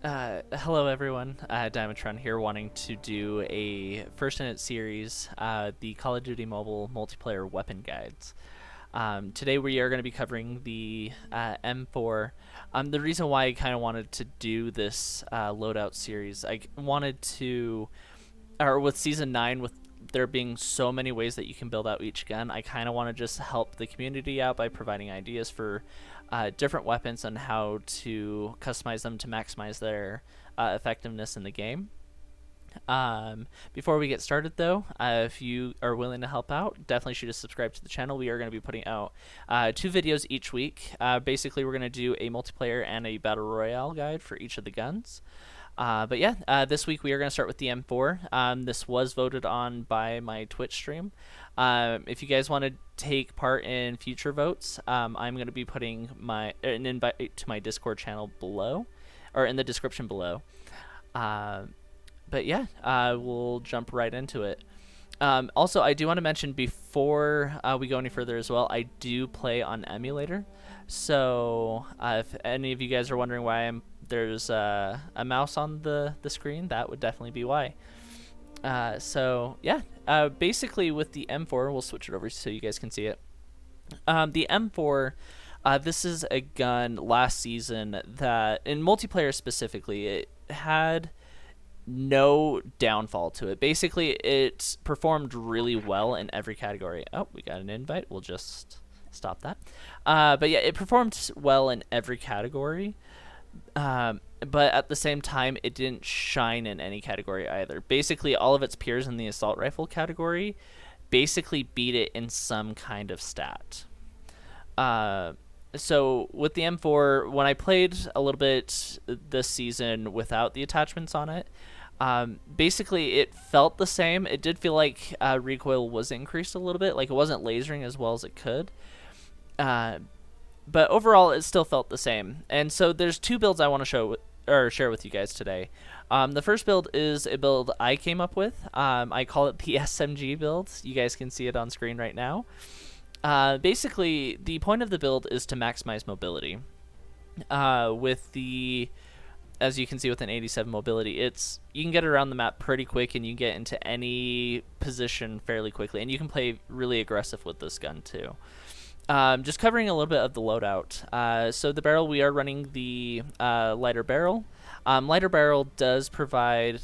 Hello everyone, Diamondtron here wanting to do a first in its series, the Call of Duty Mobile multiplayer weapon guides. Today we are going to be covering the M4. The reason why I kind of wanted to do this loadout series, I wanted to, or with Season 9, with there being so many ways that you can build out each gun, I kind of want to just help the community out by providing ideas for different weapons and how to customize them to maximize their effectiveness in the game. Before we get started though, if you are willing to help out, definitely should subscribe to the channel. We are going to be putting out 2 videos each week. Basically, we're going to do a multiplayer and a battle royale guide for each of the guns. But yeah, this week we are going to start with the M4. This was voted on by my Twitch stream. If you guys want to take part in future votes, I'm going to be putting an invite to my Discord channel below, or in the description below. But yeah, we'll jump right into it. Also, I do want to mention before we go any further as well, I do play on emulator. So if any of you guys are wondering why there's a mouse on the screen, that would definitely be why. So yeah, basically with the M4, we'll switch it over so you guys can see it. The M4, this is a gun last season that, in multiplayer specifically, it had no downfall to it. Basically, it performed really well in every category. Oh, we got an invite. We'll just stop that. But yeah, it performed well in every category. But at the same time, it didn't shine in any category either. Basically, all of its peers in the assault rifle category basically beat it in some kind of stat. So with the M4, when I played a little bit this season without the attachments on it, basically it felt the same. It did feel like recoil was increased a little bit, like it wasn't lasering as well as it could. But overall, it still felt the same. And so there's 2 builds I want to share with you guys today. The first build is a build I came up with. I call it the SMG build. You guys can see it on screen right now. Basically, the point of the build is to maximize mobility. With the, as you can see with an 87 mobility, you can get around the map pretty quick and you get into any position fairly quickly. And you can play really aggressive with this gun too. Just covering a little bit of the loadout. So the barrel, we are running the lighter barrel. Lighter barrel does provide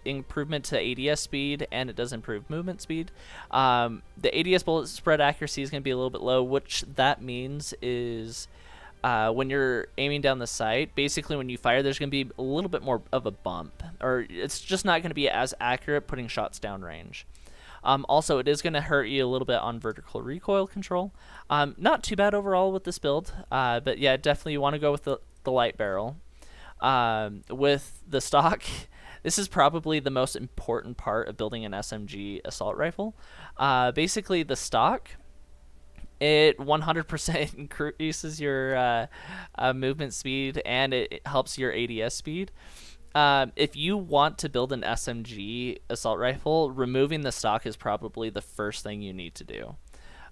improvement to ADS speed, and it does improve movement speed. The ADS bullet spread accuracy is going to be a little bit low, which that means is when you're aiming down the sight, basically when you fire, there's going to be a little bit more of a bump, or it's just not going to be as accurate putting shots down range. Also, it is going to hurt you a little bit on vertical recoil control. Not too bad overall with this build, but yeah, definitely you want to go with the light barrel. With the stock, this is probably the most important part of building an SMG assault rifle. Basically, the stock, it 100% increases your movement speed, and it helps your ADS speed. If you want to build an SMG assault rifle, removing the stock is probably the first thing you need to do.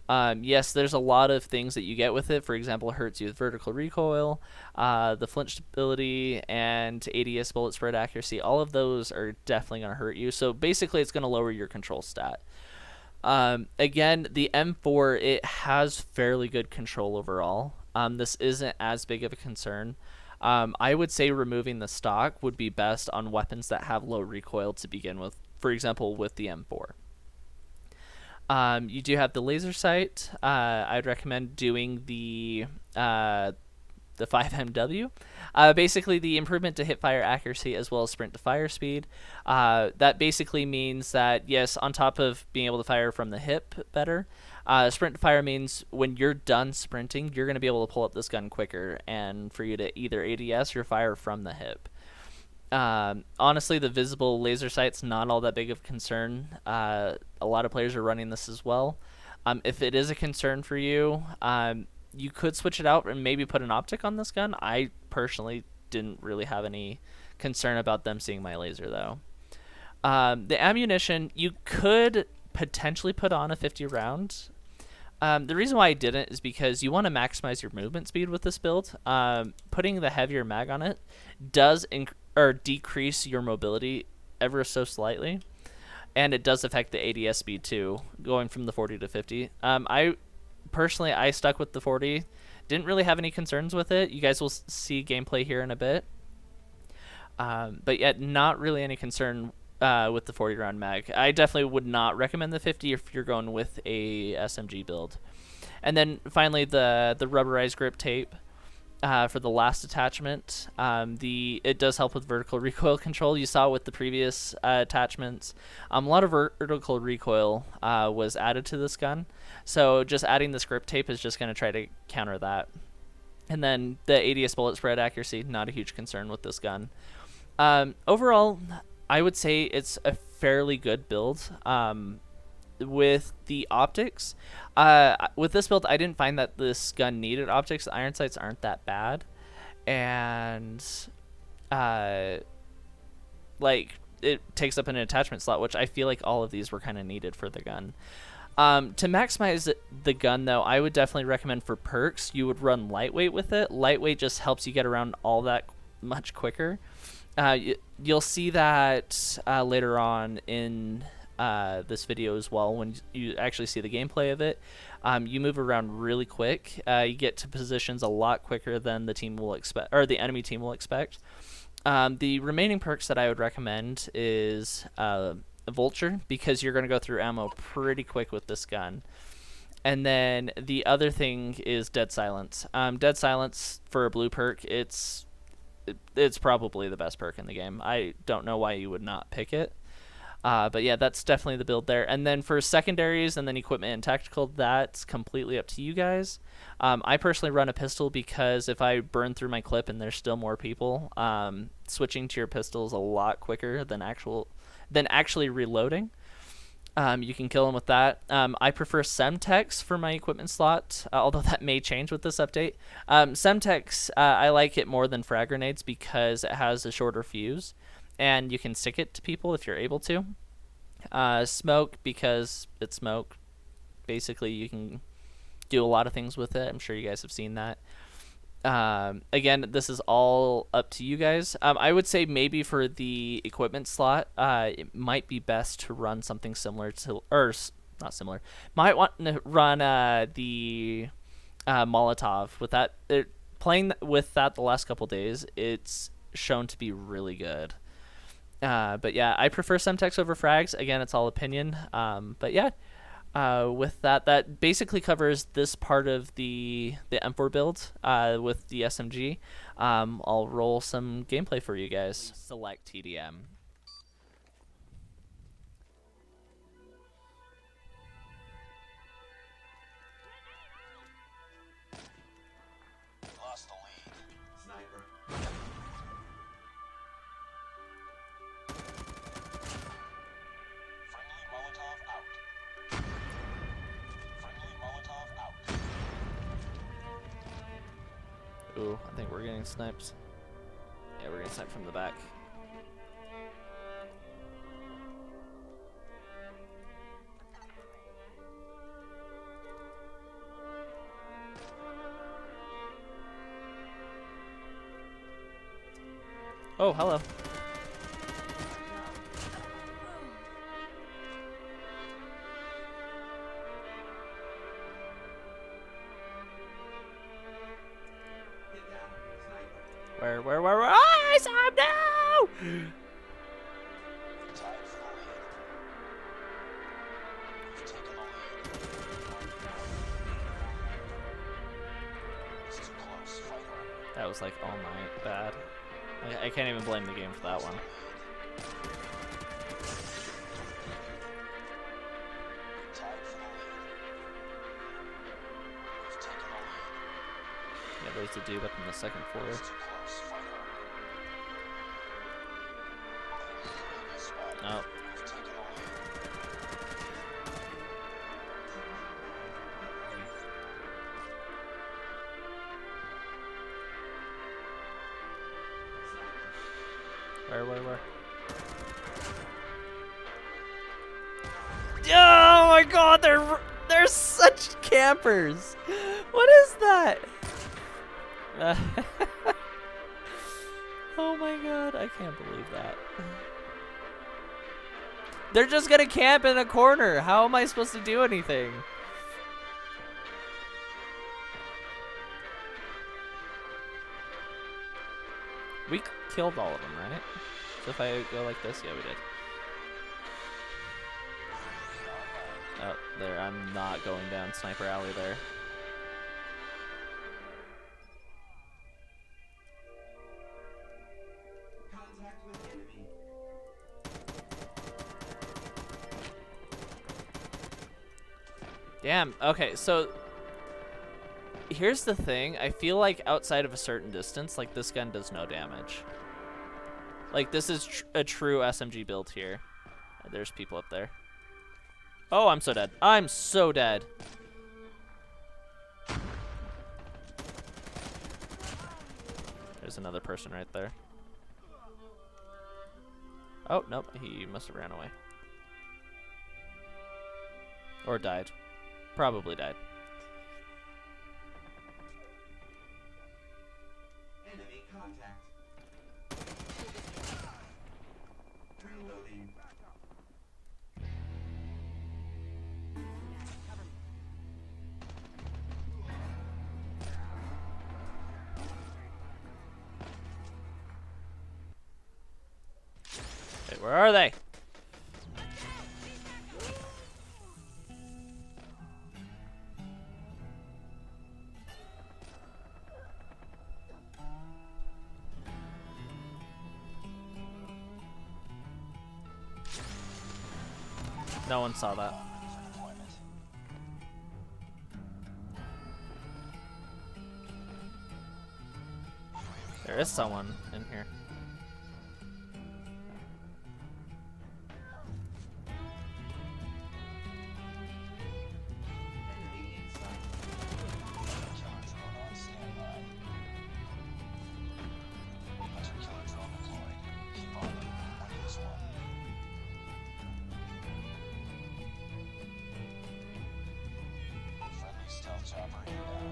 Yes, there's a lot of things that you get with it. For example, it hurts you with vertical recoil, the flinch stability, and ADS bullet spread accuracy. All of those are definitely going to hurt you. So basically, it's going to lower your control stat. Again, the M4, it has fairly good control overall. This isn't as big of a concern. I would say removing the stock would be best on weapons that have low recoil to begin with, for example, with the M4. You do have the laser sight. I'd recommend doing the 5MW. Basically, the improvement to hip fire accuracy as well as sprint to fire speed. That basically means that, yes, on top of being able to fire from the hip better, sprint to fire means when you're done sprinting, you're going to be able to pull up this gun quicker and for you to either ADS or fire from the hip. Honestly, the visible laser sight's not all that big of a concern. A lot of players are running this as well. If it is a concern for you, you could switch it out and maybe put an optic on this gun. I personally didn't really have any concern about them seeing my laser though. The ammunition, you could potentially put on a 50 round. The reason why I didn't is because you want to maximize your movement speed with this build. Putting the heavier mag on it does decrease your mobility ever so slightly, and it does affect the ADS speed too, going from the 40 to 50. I stuck with the 40. Didn't really have any concerns with it. You guys will see gameplay here in a bit. But yet, not really any concern with the 40 round mag. I definitely would not recommend the 50 if you're going with a SMG build. And then finally, the rubberized grip tape for the last attachment. It does help with vertical recoil control. You saw with the previous attachments, a lot of vertical recoil was added to this gun. So just adding this grip tape is just going to try to counter that. And then the ADS bullet spread accuracy, not a huge concern with this gun. Overall, I would say it's a fairly good build. With the optics, with this build, I didn't find that this gun needed optics. The iron sights aren't that bad, and like it takes up an attachment slot, which I feel like all of these were kind of needed for the gun. To maximize the gun, though, I would definitely recommend for perks, you would run lightweight with it. Lightweight just helps you get around all that much quicker. You'll see that later on in this video as well when you actually see the gameplay of it. You move around really quick. You get to positions a lot quicker than the team will expect, or the enemy team will expect. The remaining perks that I would recommend is Vulture, because you're going to go through ammo pretty quick with this gun. And then the other thing is Dead Silence. Dead Silence for a blue perk, it's probably the best perk in the game. I don't know why you would not pick it. But yeah, that's definitely the build there. And then for secondaries and then equipment and tactical, that's completely up to you guys. I personally run a pistol because if I burn through my clip and there's still more people, switching to your pistol is a lot quicker than actually reloading. You can kill them with that. I prefer Semtex for my equipment slot, although that may change with this update. Semtex, I like it more than frag grenades because it has a shorter fuse, and you can stick it to people if you're able to. Smoke, because it's smoke. Basically, you can do a lot of things with it. I'm sure you guys have seen that. Again, this is all up to you guys. I would say maybe for the equipment slot, it might be best to run something similar to, or not similar, might want to run the Molotov. With that, playing with that the last couple days, it's shown to be really good. But yeah, I prefer Semtex over frags. Again, it's all opinion. But yeah. With that basically covers this part of the M4 build with the SMG. I'll roll some gameplay for you guys. Select TDM. Lost the lead. Sniper. Friendly Molotov out. Ooh, I think we're getting sniped. Yeah, we're getting sniped from the back. Oh, hello. Where? Ah, I saw him now! Tied for the lead. We've taken the lead. This is close. Fight on. That was like all night bad. I can't even blame the game for that one. Tied for the lead. We've taken the lead. Yeah, there's a dude up in the second floor. This is too close. Fight on. Oh. We've taken the lead. Where? Oh my god, they're They're such campers. What is that? Oh my god, I can't believe that. They're just gonna camp in a corner. How am I supposed to do anything? We killed all of them, right? So if I go like this, yeah, we did. Oh, there, I'm not going down Sniper Alley there. Contact with enemy. Damn, okay, so here's the thing. I feel like outside of a certain distance, like this gun does no damage. Like this is a true SMG build here. There's people up there. Oh, I'm so dead. I'm so dead. There's another person right there. Oh, nope. He must have ran away. Or died. Probably died. Enemy contact. Reloading. Wait, where are they? No one saw that. There is someone in here. Enemy in sight. Killer drone on standby. Hunter killer drone deployed. Keep on them. Under this one. Friendly stealth chopper inbound.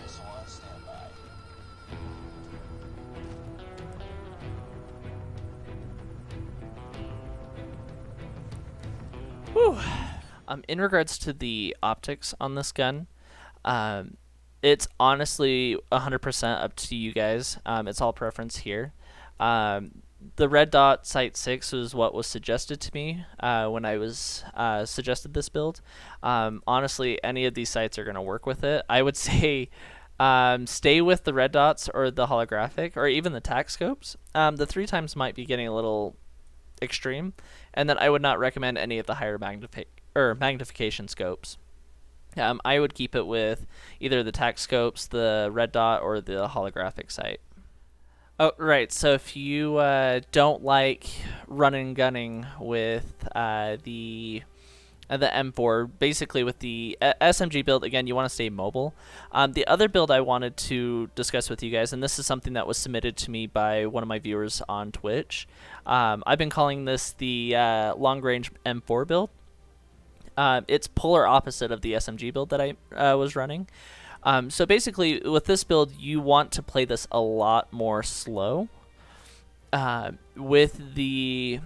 Missile on standby. Whew. In regards to the optics on this gun, it's honestly 100% up to you guys. It's all preference here. The red dot sight 6 was what was suggested to me when I was suggested this build. Honestly, any of these sights are going to work with it. I would say stay with the red dots or the holographic or even the tac scopes. The 3 times might be getting a little extreme, and then I would not recommend any of the higher magnification scopes. I would keep it with either the tac scopes, the red dot, or the holographic sight. Oh, right. So if you don't like running and gunning with the M4, basically with the SMG build, again, you want to stay mobile. The other build I wanted to discuss with you guys, and this is something that was submitted to me by one of my viewers on Twitch. I've been calling this the long-range M4 build. It's polar opposite of the SMG build that I was running. So basically, with this build, you want to play this a lot more slow. With the...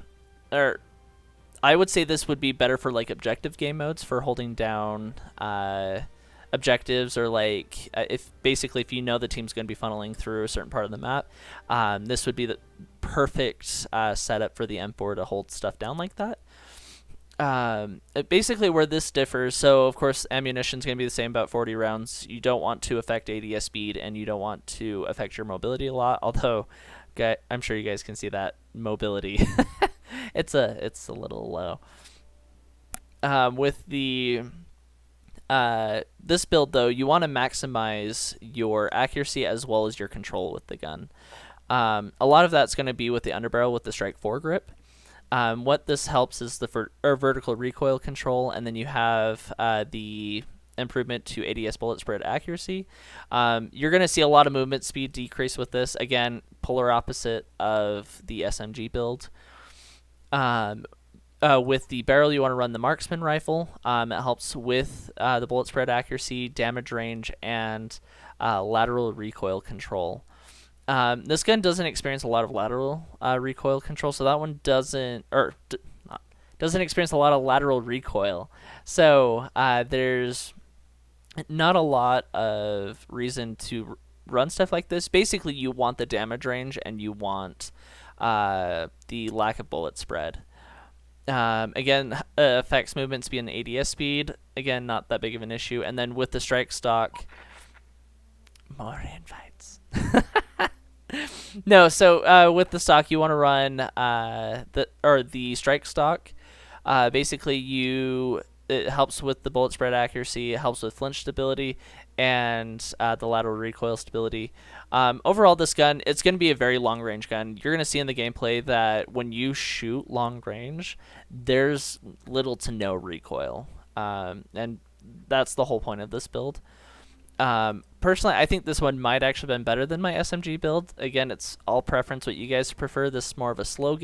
I would say this would be better for like objective game modes for holding down objectives, or like if you know the team's going to be funneling through a certain part of the map, this would be the perfect setup for the M4 to hold stuff down like that. Basically where this differs, so of course ammunition is going to be the same, about 40 rounds. You don't want to affect ADS speed, and you don't want to affect your mobility a lot, although I'm sure you guys can see that mobility. it's a little low. With the this build though, you want to maximize your accuracy as well as your control with the gun. A lot of that's going to be with the underbarrel with the Strike 4 grip. What this helps is the vertical recoil control, and then you have the improvement to ADS bullet spread accuracy. You're going to see a lot of movement speed decrease with this. Again, polar opposite of the SMG build. With the barrel, you want to run the marksman rifle. It helps with the bullet spread accuracy, damage range, and lateral recoil control. This gun doesn't experience a lot of lateral recoil control, so that one doesn't experience a lot of lateral recoil. So there's not a lot of reason to run stuff like this. Basically, you want the damage range and you want the lack of bullet spread. Again, affects movement speed and ADS speed. Again, not that big of an issue. And then with the strike stock, more invites. No, so with the stock, you want to run the strike stock. Basically, it helps with the bullet spread accuracy. It helps with flinch stability and the lateral recoil stability. Overall, this gun, it's going to be a very long range gun. You're going to see in the gameplay that when you shoot long range, there's little to no recoil. And that's the whole point of this build. Personally, I think this one might actually been better than my SMG build. Again, it's all preference what you guys prefer. This is more of a slow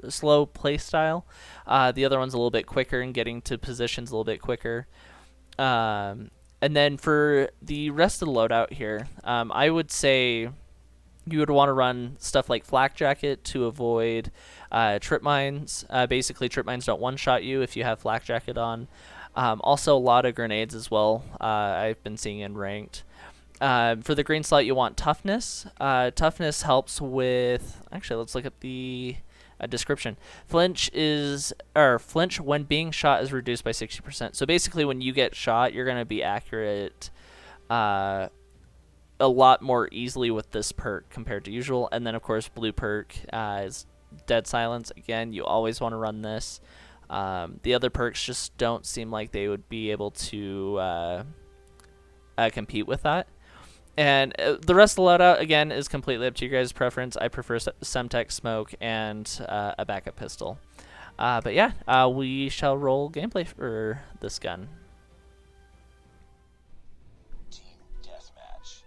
slow play style. The other one's a little bit quicker and getting to positions a little bit quicker. And then for the rest of the loadout here, I would say you would want to run stuff like flak jacket to avoid trip mines. Basically, trip mines don't one-shot you if you have flak jacket on. Also, a lot of grenades as well. I've been seeing in ranked. For the green slot, you want toughness. Toughness helps with. Actually, let's look at the description. Flinch when being shot is reduced by 60%. So basically, when you get shot, you're gonna be accurate a lot more easily with this perk compared to usual. And then, of course, blue perk is dead silence. Again, you always want to run this. The other perks just don't seem like they would be able to compete with that. And the rest of the loadout, again, is completely up to your guys' preference. I prefer Semtex smoke and a backup pistol. But yeah, we shall roll gameplay for this gun. Team deathmatch.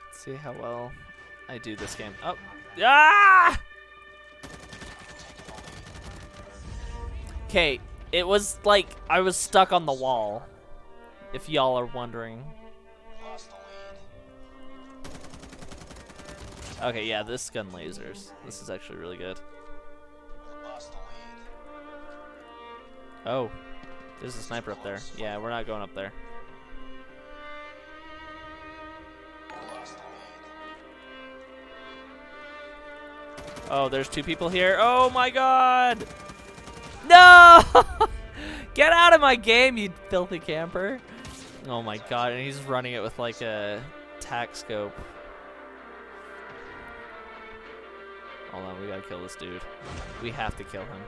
Let's see how well I do this game. Oh, ah! Okay, it was like I was stuck on the wall. If y'all are wondering. Lost the lead. Okay, yeah, this gun lasers. This is actually really good. Lost the lead. Oh, there's a sniper up there. Yeah, we're not going up there. Lost the lead. Oh, there's two people here. Oh my god! No! Get out of my game, you filthy camper. Oh my god, and he's running it with like a tac scope. Hold on, we gotta kill this dude. We have to kill him.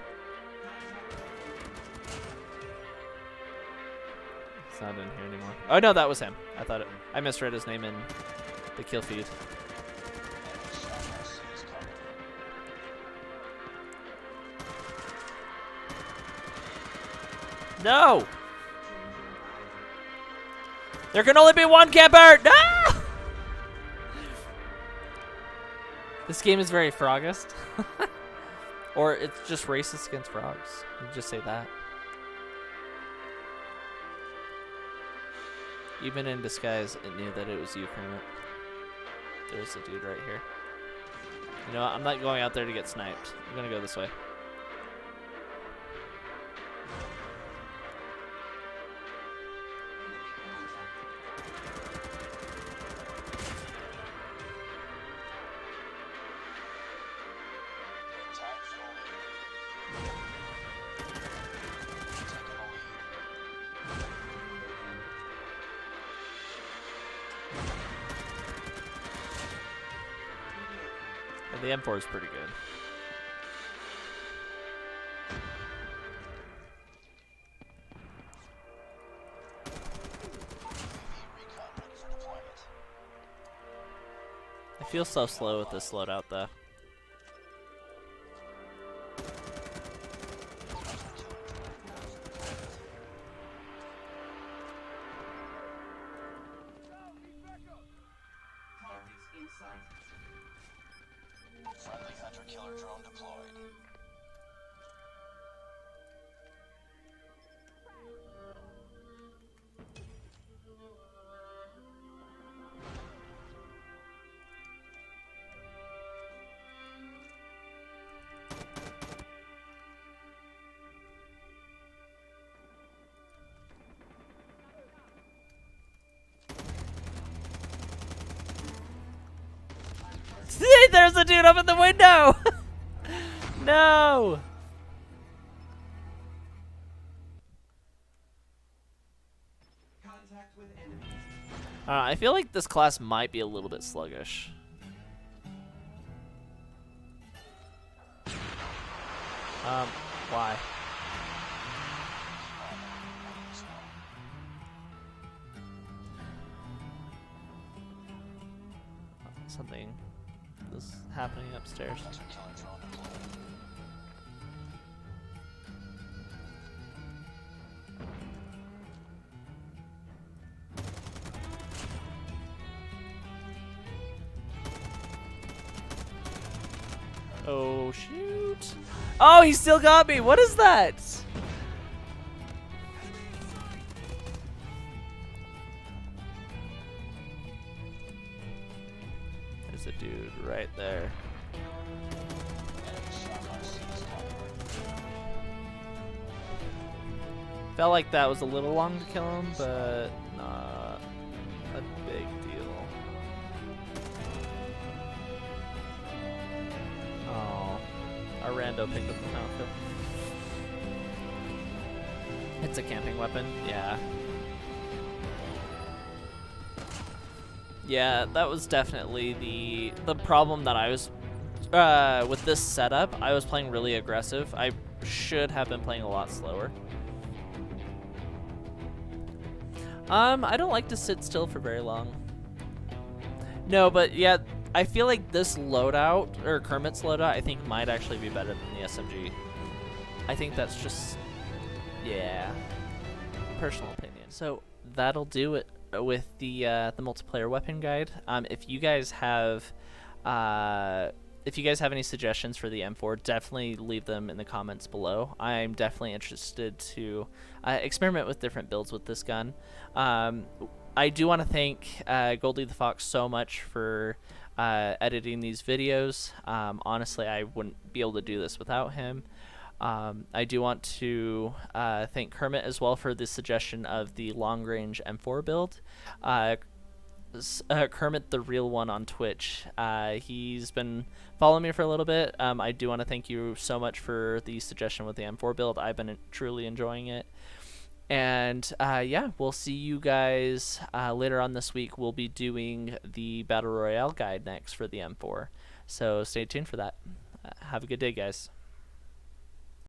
It's not in here anymore. Oh no, that was him. I misread his name in the kill feed. No! There can only be one camper! No! This game is very frogist. Or it's just racist against frogs. You just say that. Even in disguise, it knew that it was you, Kermit. There's a dude right here. You know what? I'm not going out there to get sniped. I'm gonna go this way. The M4 is pretty good. Feels so slow with this loadout though. Targets in sight. Friendly hunter-killer drone deployed. There's a dude up in the window! No! Contact with enemy. I feel like this class might be a little bit sluggish. Why? Something is happening upstairs. Hunter-killer drone deployed. Oh, shoot. Oh, he still got me. What is that? There's a dude right there. Enemy SOCOM seized target. Felt like that was a little long to kill him, but not a big deal. Oh, our rando picked up the outfit. It's a camping weapon, yeah. Yeah, that was definitely the problem that I was with this setup. I was playing really aggressive. I should have been playing a lot slower. I don't like to sit still for very long. No, but yeah, I feel like this loadout, or Kermit's loadout, I think might actually be better than the SMG. I think that's just, yeah, personal opinion. So that'll do it with the multiplayer weapon guide. If you guys have any suggestions for the M4, definitely leave them in the comments below. I'm definitely interested to experiment with different builds with this gun. I do want to thank Goldie the Fox so much for editing these videos. Honestly, I wouldn't be able to do this without him. I do want to thank Kermit as well for the suggestion of the long-range M4 build. Kermit the Real One on Twitch. He's been following me for a little bit. I do want to thank you so much for the suggestion with the M4 build. I've been truly enjoying it. And yeah, we'll see you guys later on this week. We'll be doing the Battle Royale guide next for the M4. So stay tuned for that. Have a good day, guys.